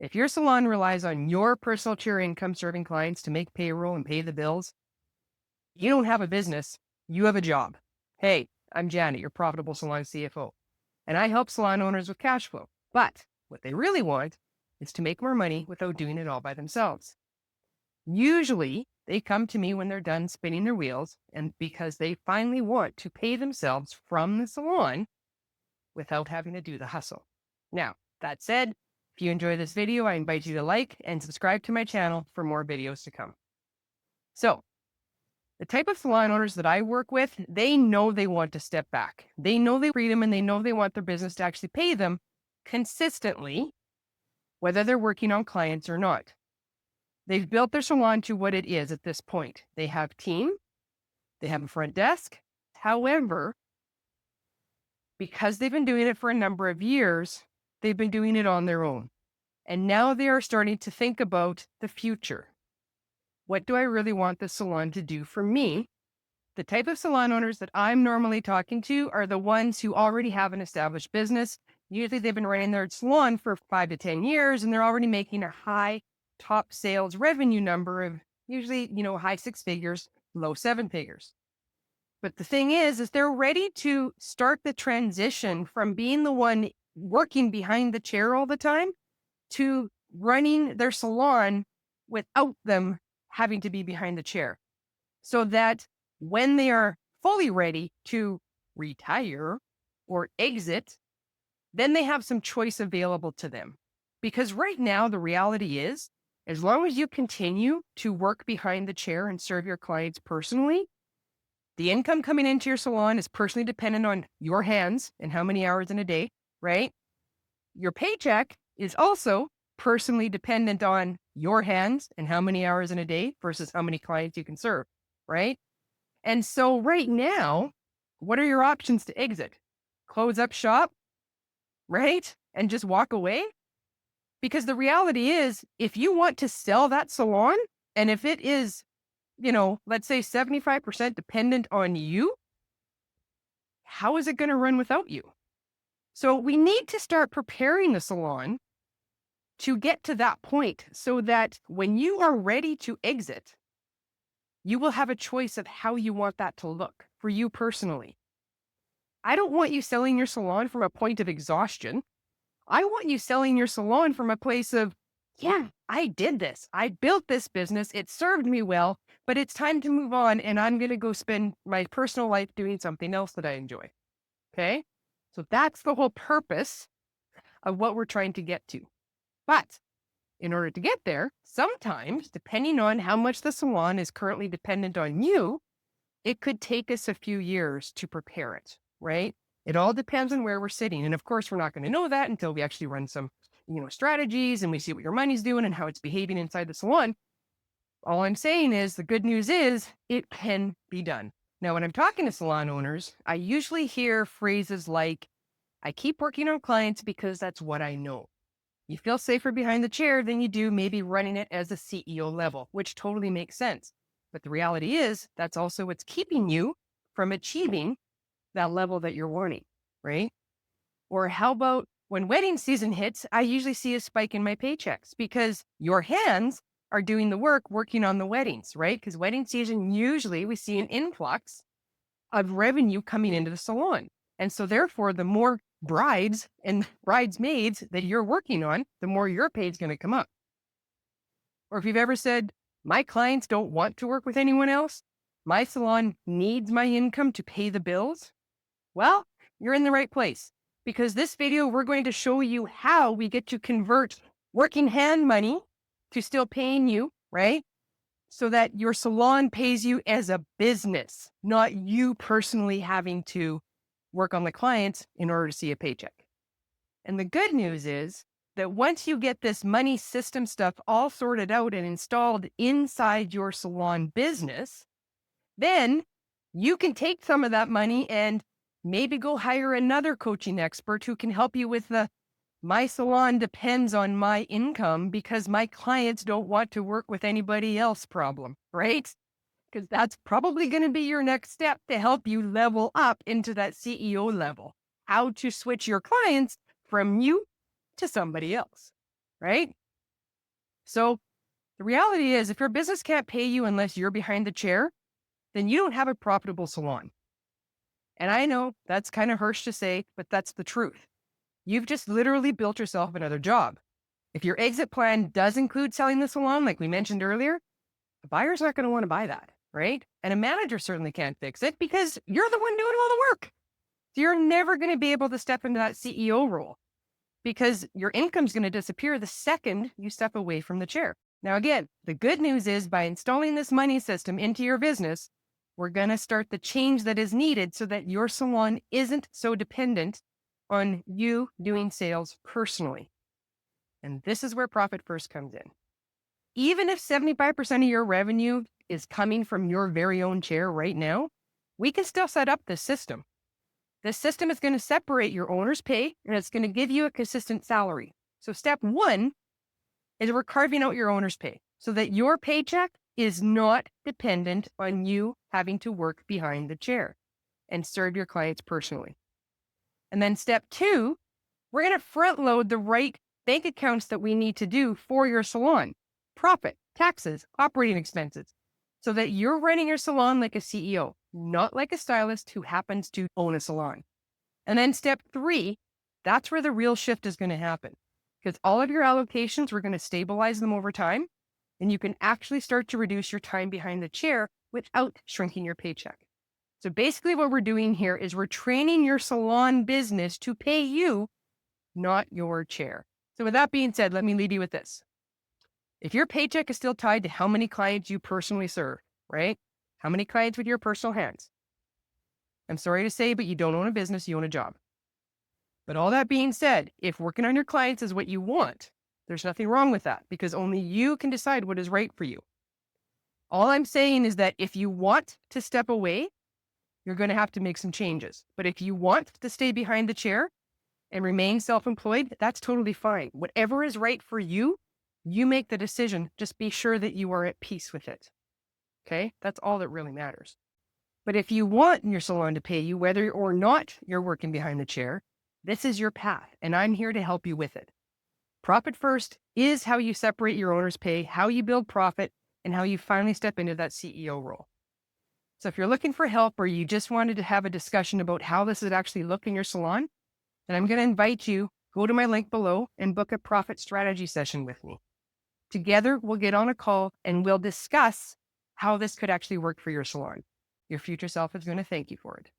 If your salon relies on your personal chair income serving clients to make payroll and pay the bills, you don't have a business, you have a job. Hey, I'm Janet, your Profitable Salon CFO, and I help salon owners with cash flow. But what they really want is to make more money without doing it all by themselves. Usually, they come to me when they're done spinning their wheels and because they finally want to pay themselves from the salon without having to do the hustle. Now, that said, if you enjoy this video, I invite you to like and subscribe to my channel for more videos to come. So, the type of salon owners that I work with, they know they want to step back. They know they freedom and they know they want their business to actually pay them consistently, whether they're working on clients or not. They've built their salon to what it is at this point. They have team, they have a front desk. However, because they've been doing it for a number of years, they've been doing it on their own. And now they are starting to think about the future. What do I really want this salon to do for me? The type of salon owners that I'm normally talking to are the ones who already have an established business. Usually they've been running their salon for 5 to 10 years and they're already making a high top sales revenue number of usually, high 6 figures, low 7 figures. But the thing is they're ready to start the transition from being the one working behind the chair all the time to running their salon without them having to be behind the chair. So that when they are fully ready to retire or exit, then they have some choice available to them. Because right now, the reality is, as long as you continue to work behind the chair and serve your clients personally, the income coming into your salon is personally dependent on your hands and how many hours in a day, right? Your paycheck is also personally dependent on your hands and how many hours in a day versus how many clients you can serve, right? And so right now, what are your options to exit? Close up shop, right? And just walk away? Because the reality is, if you want to sell that salon, and if it is, let's say 75% dependent on you, how is it going to run without you? So we need to start preparing the salon to get to that point so that when you are ready to exit, you will have a choice of how you want that to look for you personally. I don't want you selling your salon from a point of exhaustion. I want you selling your salon from a place of, yeah, I did this. I built this business. It served me well, but it's time to move on and I'm going to go spend my personal life doing something else that I enjoy. Okay? So that's the whole purpose of what we're trying to get to. But in order to get there, sometimes, depending on how much the salon is currently dependent on you, it could take us a few years to prepare it, right? It all depends on where we're sitting. And of course, we're not going to know that until we actually run some, strategies and we see what your money's doing and how it's behaving inside the salon. All I'm saying is the good news is it can be done. Now, when I'm talking to salon owners, I usually hear phrases like, I keep working on clients because that's what I know. You feel safer behind the chair than you do maybe running it as a CEO level, which totally makes sense. But the reality is that's also what's keeping you from achieving that level that you're wanting, right? Or how about when wedding season hits, I usually see a spike in my paychecks because your hands are doing the work working on the weddings, right? Because wedding season, usually we see an influx of revenue coming into the salon. And so therefore, the more brides and bridesmaids that you're working on, the more your pay is going to come up. Or if you've ever said, my clients don't want to work with anyone else, my salon needs my income to pay the bills, well, you're in the right place. Because this video, we're going to show you how we get to convert working hand money to still paying you, right? So that your salon pays you as a business, not you personally having to work on the clients in order to see a paycheck. And the good news is that once you get this money system stuff all sorted out and installed inside your salon business, then you can take some of that money and maybe go hire another coaching expert who can help you with the my salon depends on my income because my clients don't want to work with anybody else problem, right? Because that's probably going to be your next step to help you level up into that CEO level. How to switch your clients from you to somebody else, right? So the reality is, if your business can't pay you unless you're behind the chair, then you don't have a profitable salon. And I know that's kind of harsh to say, but that's the truth. You've just literally built yourself another job. If your exit plan does include selling the salon, like we mentioned earlier, the buyer's not going to want to buy that, right? And a manager certainly can't fix it because you're the one doing all the work. So you're never going to be able to step into that CEO role because your income's going to disappear the second you step away from the chair. Now, again, the good news is by installing this money system into your business, we're going to start the change that is needed so that your salon isn't so dependent on you doing sales personally. And this is where Profit First comes in. Even if 75% of your revenue is coming from your very own chair right now, we can still set up this system. This system is going to separate your owner's pay and it's going to give you a consistent salary. So step one is we're carving out your owner's pay so that your paycheck is not dependent on you having to work behind the chair and serve your clients personally. And then step two, we're going to front load the right bank accounts that we need to do for your salon, profit, taxes, operating expenses, so that you're running your salon like a CEO, not like a stylist who happens to own a salon. And then step three, that's where the real shift is going to happen because all of your allocations, we're going to stabilize them over time and you can actually start to reduce your time behind the chair without shrinking your paycheck. So basically what we're doing here is we're training your salon business to pay you, not your chair. So with that being said, let me leave you with this. If your paycheck is still tied to how many clients you personally serve, right? How many clients with your personal hands? I'm sorry to say, but you don't own a business, you own a job. But all that being said, if working on your clients is what you want, there's nothing wrong with that because only you can decide what is right for you. All I'm saying is that if you want to step away, you're going to have to make some changes. But if you want to stay behind the chair and remain self-employed, that's totally fine. Whatever is right for you, you make the decision. Just be sure that you are at peace with it. Okay? That's all that really matters. But if you want your salon to pay you, whether or not you're working behind the chair, this is your path, and I'm here to help you with it. Profit First is how you separate your owner's pay, how you build profit, and how you finally step into that CEO role. So if you're looking for help or you just wanted to have a discussion about how this would actually look in your salon, then I'm going to invite you, go to my link below and book a profit strategy session with me. Together, we'll get on a call and we'll discuss how this could actually work for your salon. Your future self is going to thank you for it.